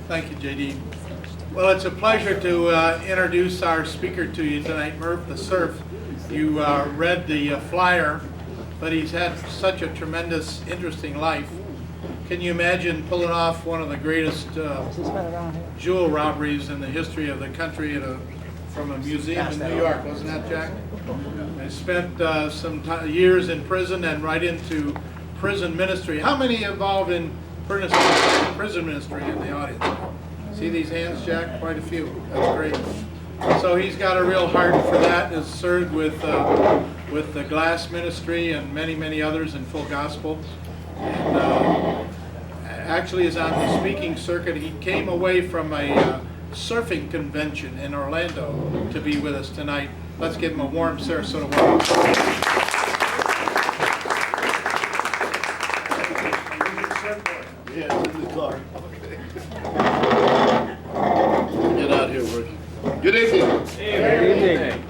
Thank you, JD. Well, it's a pleasure to introduce our speaker to you tonight, Murph the Surf. You read the flyer, but he's had such a tremendous, interesting life. Can you imagine pulling off one of the greatest jewel robberies in the history of the country from a museum in New York, wasn't that, Jack? I spent some years in prison and right into prison ministry. How many involved in prison ministry in the audience? See these hands, Jack? Quite a few. That's great. So he's got a real heart for that. Has served with the glass ministry and many others in full gospel. And actually is on the speaking circuit. He came away from a surfing convention in Orlando to be with us tonight. Let's give him a warm Sarasota welcome. Yeah, it's in the car. Get out here working. Good evening. Good evening.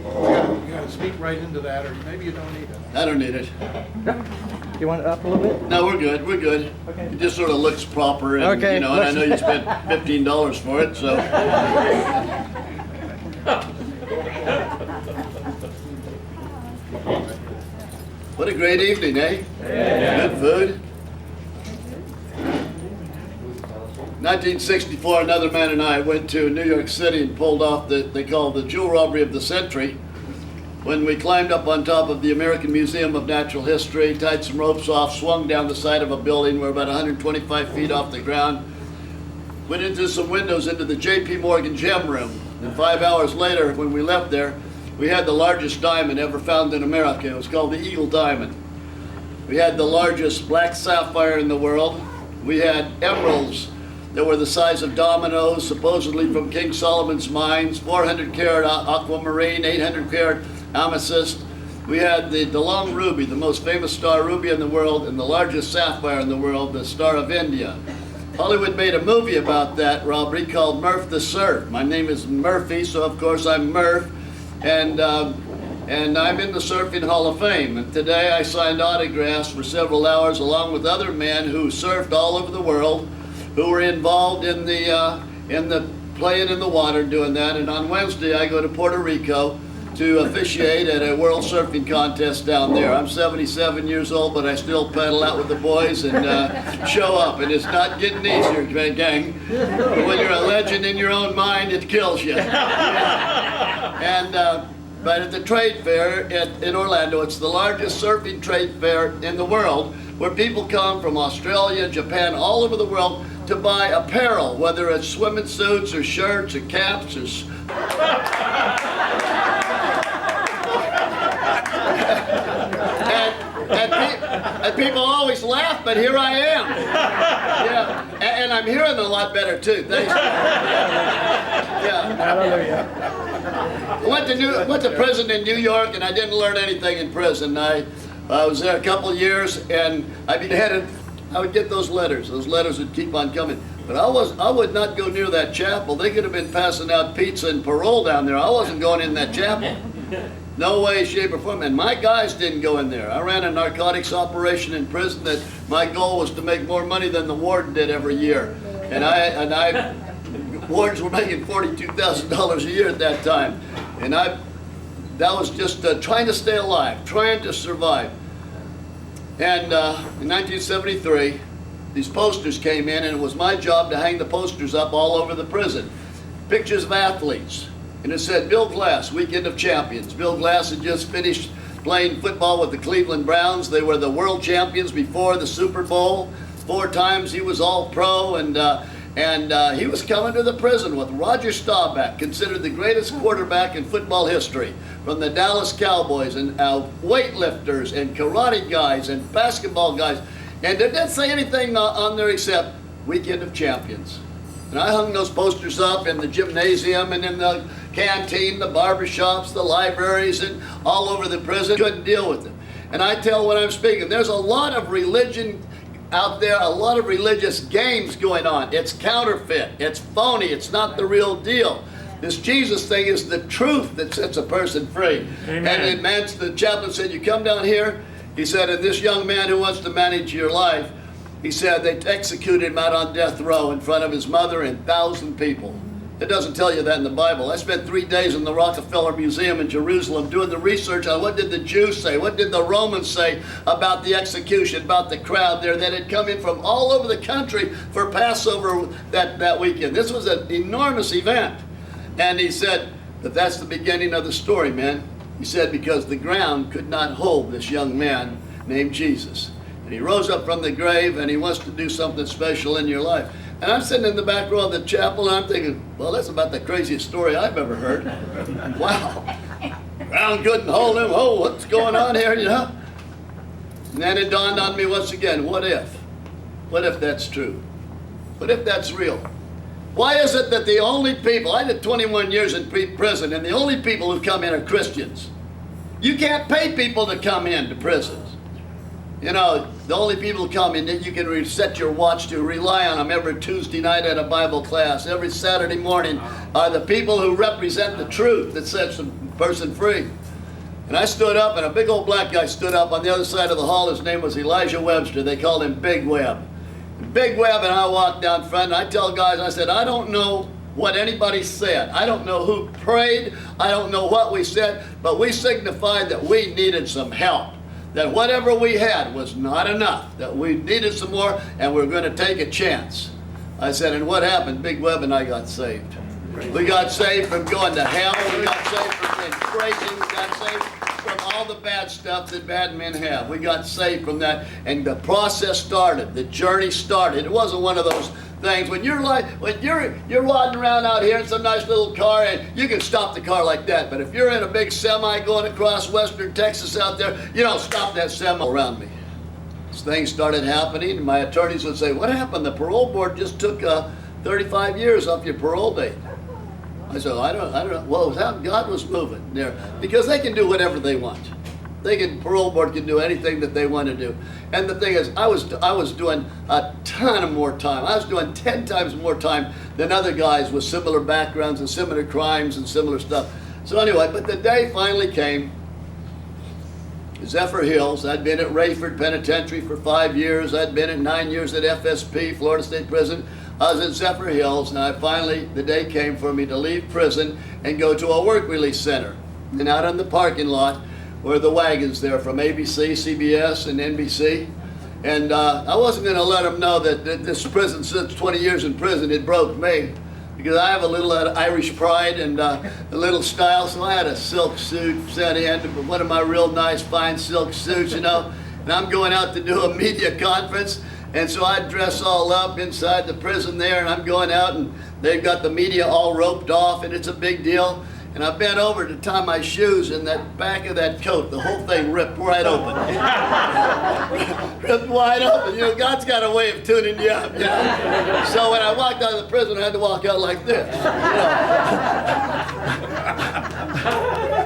You got to speak right into that, or maybe you don't need it. I don't need it. You want it up a little bit? No, we're good. We're good. Okay. It just sort of looks proper, and Okay. you know, and I know you spent $15 for it, so. What a great evening, eh? Yeah. Good food. 1964, another man and I went to New York City and pulled off they call the jewel robbery of the century. When we climbed up on top of the American Museum of Natural History, tied some ropes off, swung down the side of a building, we're about 125 feet off the ground, went into some windows into the J.P. Morgan gem room. And 5 hours later, when we left there, we had the largest diamond ever found in America. It was called the Eagle Diamond. We had the largest black sapphire in the world. We had emeralds that were the size of dominoes, supposedly from King Solomon's mines, 400 karat aquamarine, 800 karat amethyst. We had the DeLong ruby, the most famous star ruby in the world, and the largest sapphire in the world, the Star of India. Hollywood made a movie about that robbery called Murph the Surf. My name is Murphy, so of course I'm Murph, and I'm in the Surfing Hall of Fame. And today I signed autographs for several hours along with other men who surfed all over the world, who were involved in the playing in the water, doing that. And on Wednesday I go to Puerto Rico to officiate at a world surfing contest down there. I'm 77 years old, but I still paddle out with the boys and show up. And it's not getting easier, gang. But when you're a legend in your own mind, it kills you. And but at the trade fair in Orlando, it's the largest surfing trade fair in the world, where people come from Australia, Japan, all over the world to buy apparel, whether it's swimming suits or shirts or caps or and people always laugh, but here I am. Yeah, and I'm hearing a lot better too. Thanks. Yeah. Hallelujah. I went to prison in New York, and I didn't learn anything in prison. I was there a couple of years, and I'd be headed. I would get those letters. Those letters would keep on coming. But I would not go near that chapel. They could have been passing out pizza and parole down there. I wasn't going in that chapel. No way, shape, or form. And my guys didn't go in there. I ran a narcotics operation in prison that my goal was to make more money than the warden did every year. And wardens were making $42,000 a year at that time. And that was just trying to stay alive, trying to survive. And in 1973, these posters came in, and it was my job to hang the posters up all over the prison. Pictures of athletes. And it said, Bill Glass, Weekend of Champions. Bill Glass had just finished playing football with the Cleveland Browns. They were the world champions before the Super Bowl. 4 times he was all-pro, and he was coming to the prison with Roger Staubach, considered the greatest quarterback in football history, from the Dallas Cowboys, and weightlifters and karate guys and basketball guys. And it didn't say anything on there except Weekend of Champions. And I hung those posters up in the gymnasium and in the canteen, the barbershops, the libraries, and all over the prison. Couldn't deal with it. And I tell when I'm speaking, there's a lot of religion out there, a lot of religious games going on. It's counterfeit, it's phony, it's not the real deal. This Jesus thing is the truth that sets a person free. Amen. And the chaplain said, you come down here, he said, and this young man who wants to manage your life, He said they executed him out on death row in front of his mother and 1,000 people. It doesn't tell you that in the Bible. I spent 3 days in the Rockefeller Museum in Jerusalem doing the research on what did the Jews say, what did the Romans say about the execution, about the crowd there that had come in from all over the country for Passover that weekend. This was an enormous event. And he said that that's the beginning of the story, man. He said because the ground could not hold this young man named Jesus. And he rose up from the grave and he wants to do something special in your life. And I'm sitting in the back row of the chapel and I'm thinking, well, that's about the craziest story I've ever heard. Wow. Ground couldn't hold him. Oh, what's going on here, you know? And then it dawned on me once again, what if? What if that's true? What if that's real? Why is it that the only people, I did 21 years in prison, and the only people who come in are Christians? You can't pay people to come into prisons. You know, the only people who come in that you can set your watch to, rely on them every Tuesday night at a Bible class, every Saturday morning, are the people who represent the truth that sets a person free. And I stood up, and a big old black guy stood up on the other side of the hall. His name was Elijah Webster. They called him Big Web. Big Web and I walked down front, and I tell guys, I said, I don't know what anybody said. I don't know who prayed. I don't know what we said, but we signified that we needed some help. That whatever we had was not enough, that we needed some more, and we're going to take a chance. I said, and what happened? Big Web and I got saved. We got saved from going to hell. We got saved from being crazy. We got saved from all the bad stuff that bad men have. We got saved from that, and the process started. The journey started. It wasn't one of those things when you're riding around out here in some nice little car, and you can stop the car like that. But if you're in a big semi going across western Texas out there, you don't stop that semi around me. As things started happening, and my attorneys would say, "What happened? The parole board just took 35 years off your parole date." I said, I don't know. Well, it was how God was moving there, because they can do whatever they want. Parole board can do anything that they want to do. And the thing is, I was doing a ton of more time. I was doing 10 times more time than other guys with similar backgrounds and similar crimes and similar stuff. So anyway, but the day finally came. Zephyr Hills. I'd been at Rayford Penitentiary for 5 years. I'd been at 9 years at FSP, Florida State Prison. I was at Zephyr Hills, and the day came for me to leave prison and go to a work release center. And out in the parking lot were the wagons there from ABC, CBS, and NBC. And I wasn't going to let them know that this prison, since 20 years in prison, it broke me. Because I have a little Irish pride and a little style, so I had a silk suit sent in, one of my real nice, fine silk suits, you know. And I'm going out to do a media conference, and so I dress all up inside the prison there, and I'm going out, and they've got the media all roped off, and it's a big deal. And I bent over to tie my shoes, and that back of that coat, the whole thing ripped right open. Ripped wide open. You know, God's got a way of tuning you up, you know. So when I walked out of the prison, I had to walk out like this. You know.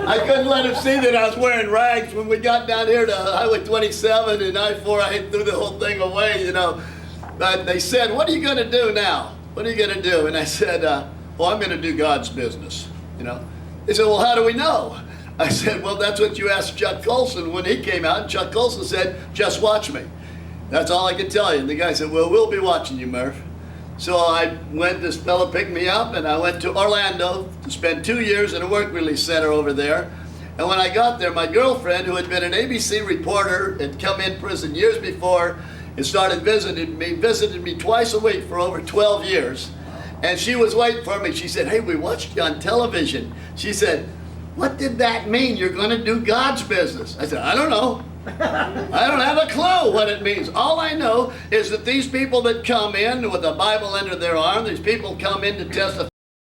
I couldn't let him see that I was wearing rags. When we got down here to Highway 27 and I-4, I threw the whole thing away, you know. But they said, "What are you going to do now? What are you going to do?" And I said, "Well, I'm going to do God's business," you know. They said, "Well, how do we know?" I said, "Well, that's what you asked Chuck Colson when he came out." And Chuck Colson said, "Just watch me." That's all I can tell you. And the guy said, "Well, we'll be watching you, Murph." So I went, this fellow picked me up, and I went to Orlando to spend 2 years in a work release center over there. And when I got there, my girlfriend, who had been an ABC reporter, had come in prison years before and started visited me twice a week for over 12 years. And she was waiting for me. She said, "Hey, we watched you on television." She said, "What did that mean? You're going to do God's business?" I said, "I don't know. I don't have a clue what it means. All I know is that these people that come in with a Bible under their arm, these people come in to testify